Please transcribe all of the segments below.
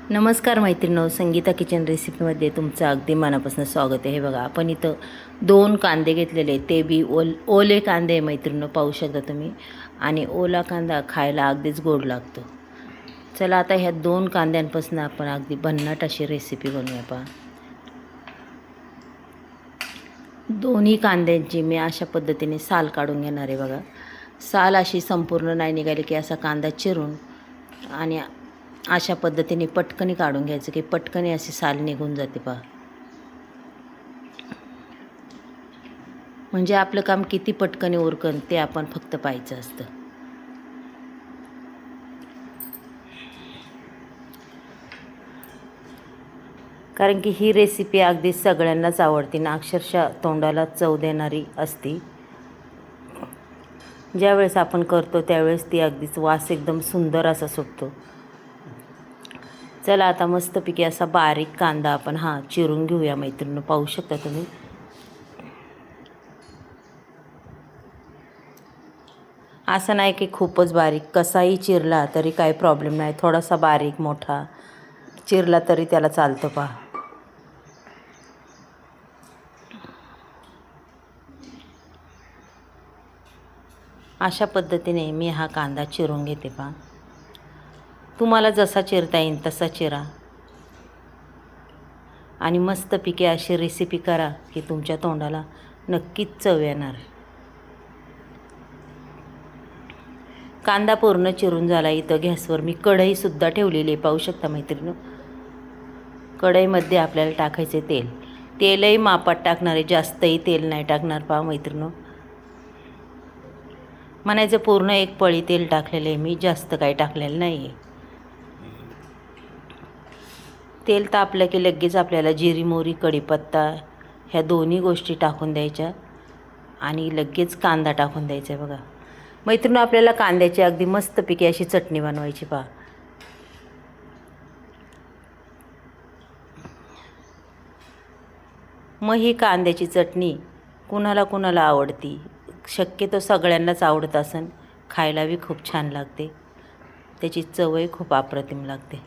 नमस्कार मैत्रिणींनो, संगीता किचन रेसिपीमध्ये तुमचं अगदी मनापासून स्वागत आहे. हे बघा, आपण इथं 2 कांदे घेतलेले, ते बी ओले कांदे आहे मैत्रिणींनो, पाहू शकता तुम्ही. आणि ओला कांदा खायला अगदीच गोड लागतो. चला आता ह्या 2 कांद्यांपासून आपण अगदी भन्नाट अशी रेसिपी बनवूया. पहा, दोन्ही कांद्यांची मी अशा पद्धतीने साल काढून घेणार आहे. बघा, साल अशी संपूर्ण नाही निघाली की असा कांदा चिरून आणि अशा पद्धतीने पटकनी काढून घ्यायचं की पटकनी अशी साल निघून जाते. पहा, म्हणजे आपलं काम किती पटकनी उरकन ते आपण फक्त पाहायचं असतं. कारण की ही रेसिपी अगदी सगळ्यांनाच आवडते ना, अक्षरशः तोंडाला चव देणारी असती. ज्यावेळेस आपण करतो त्यावेळेस ती अगदीच वास एकदम सुंदर असा सुटतो. चला आता मस्तपैकी असा बारीक कांदा आपण चिरून घेऊया मैत्रिणींनो. पाहू शकता तुम्ही. असं नाही की खूपच बारीक, कसाही चिरला तरी काही प्रॉब्लेम नाही. थोडासा बारीक मोठा चिरला तरी त्याला चालतं. पहा, अशा पद्धतीने मी हा कांदा चिरून घेते. पहा, तुम्हाला जसा चिरता येईल तसा चिरा आणि मस्तपैकी अशी रेसिपी करा की तुमच्या तोंडाला नक्कीच चव येणार. कांदा पूर्ण चिरून झाला. इथं गॅसवर मी कढईसुद्धा ठेवलेली आहे. पाहू शकता मैत्रिणी. कढईमध्ये आपल्याला टाकायचे तेल. तेलही मापात टाकणार आहे, जास्तही तेल नाही टाकणार. पहा मैत्रिणी, म्हणायचं पूर्ण 1 पळी तेल टाकलेलं आहे मी, जास्त काही टाकलेलं नाही आहे. तेल तापलं की लगेच आपल्याला जिरी मोहरी कढीपत्ता ह्या दोन्ही गोष्टी टाकून द्यायच्या आणि लगेच कांदा टाकून द्यायचा आहे. बघा मैत्रिणी, आपल्याला कांद्याची अगदी मस्तपैकी अशी चटणी बनवायची. पहा, मग ही कांद्याची चटणी कुणाला कुणाला आवडती, शक्यतो सगळ्यांनाच आवडत असेल. खायला बी खूप छान लागते, त्याची चवही खूप अप्रतिम लागते.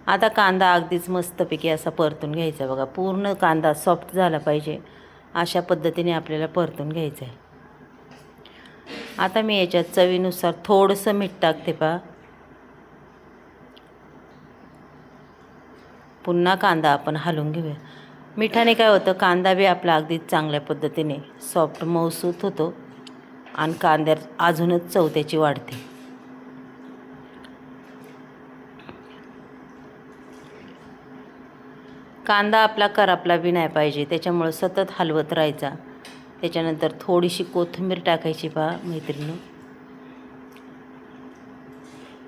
आता कांदा अगदीच मस्तपैकी असा परतून घ्यायचा. बघा, पूर्ण कांदा सॉफ्ट झाला पाहिजे अशा पद्धतीने आपल्याला परतून घ्यायचं आहे. आता मी याच्यात चवीनुसार थोडंसं मीठ टाकते. पहा, पुन्हा कांदा आपण हलवून घेऊया. मिठाने काय होतं, कांदा बी आपला अगदीच चांगल्या पद्धतीने सॉफ्ट मऊसूत होतो आणि कांद्यात अजूनच चव त्याची वाढते. कांदा आपला करपला बी नाही पाहिजे, त्याच्यामुळं सतत हलवत राहायचा. त्याच्यानंतर थोडीशी कोथिंबीर टाकायची. पहा मैत्रिणी,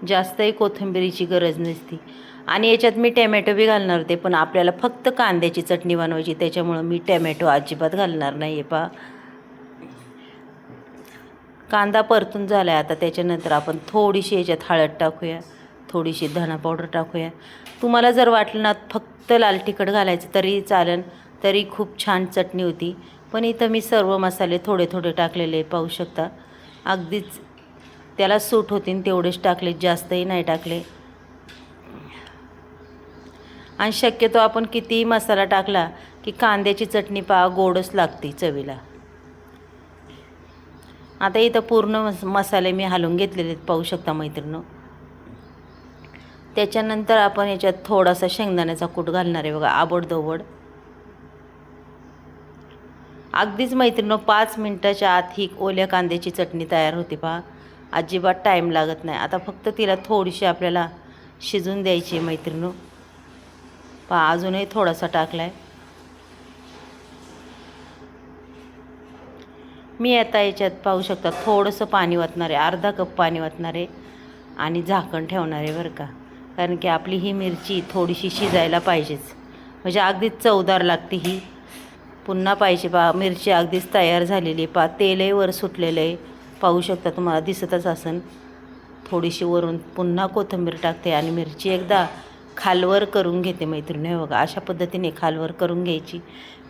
जास्तही कोथिंबीरीची गरज नसती. आणि याच्यात मी टॅमॅटो बी घालणार होते, पण आपल्याला फक्त कांद्याची चटणी बनवायची, त्याच्यामुळं मी टॅमॅटो अजिबात घालणार नाही आहे. पहा, कांदा परतून झाला आहे. आता त्याच्यानंतर आपण थोडीशी याच्यात हळद टाकूया, थोडीशी धना पावडर टाकूया. तुम्हाला जर वाटलं ना फक्त लाल तिखट घालायचं तरी चालेल, तरी खूप छान चटणी होती. पण इथं मी सर्व मसाले थोडे थोडे टाकलेले पाहू शकता. अगदीच त्याला सूट होतील तेवढेच टाकले, जास्तही नाही टाकले. आणि शक्यतो आपण कितीही मसाला टाकला की कांद्याची चटणी पहा गोडच लागते चवीला. आता इथं पूर्ण मसाले मी हलवून घेतलेले पाहू शकता मैत्रिणी. त्याच्यानंतर आपण याच्यात थोडासा शेंगदाण्याचा कूट घालणार आहे. बघा, आबडधोबड अगदीच मैत्रिणी 5 मिनटाच्या आत ही ओल्या कांद्याची चटणी तयार होते. पहा, अजिबात टाईम लागत नाही. आता फक्त तिला थोडीशी आपल्याला शिजून द्यायची आहे मैत्रिणी. पहा, अजूनही थोडासा टाकला आहे मी. आता याच्यात पाहू शकता थोडंसं पाणी ओतणार आहे, अर्धा कप पाणी ओतणार आहे आणि झाकण ठेवणार आहे बरं का. कारण की आपली ही मिरची थोडीशी शिजायला पाहिजेच, म्हणजे अगदीच चवदार लागते ही. पुन्हा पाहिजे. पहा, मिरची अगदीच तयार झालेली आहे. पहा, तेलही वर सुटलेलं आहे, पाहू शकता, तुम्हाला दिसतच असेल. थोडीशी वरून पुन्हा कोथिंबीर टाकते आणि मिरची एकदा खालवर करून घेते मैत्रिणी. हे बघा, अशा पद्धतीने खालवर करून घ्यायची.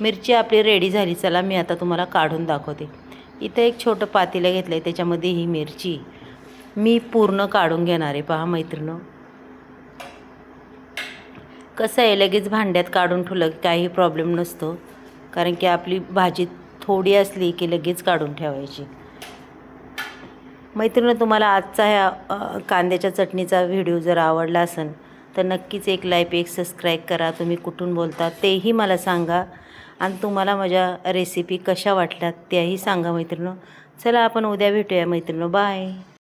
मिरची आपली रेडी झाली. चला मी आता तुम्हाला काढून दाखवते. इथं एक छोटं पातेलं घेतलं आहे, त्याच्यामध्ये ही मिरची मी पूर्ण काढून घेणार आहे. पहा मैत्रिणी, कसं आहे, लगेच भांड्यात काढून ठेवलं की काही प्रॉब्लेम नसतो, कारण की आपली भाजी थोडी असली की लगेच काढून ठेवायची. मैत्रिणी, तुम्हाला आजचा ह्या कांद्याच्या चटणीचा व्हिडिओ जर आवडला असेल तर नक्कीच एक लाईक, एक सबस्क्राईब करा. तुम्ही कुठून बोलता तेही मला सांगा आणि तुम्हाला माझ्या रेसिपी कशा वाटल्यात त्याही सांगा मैत्रिणी. चला आपण उद्या भेटूया मैत्रिणी. बाय.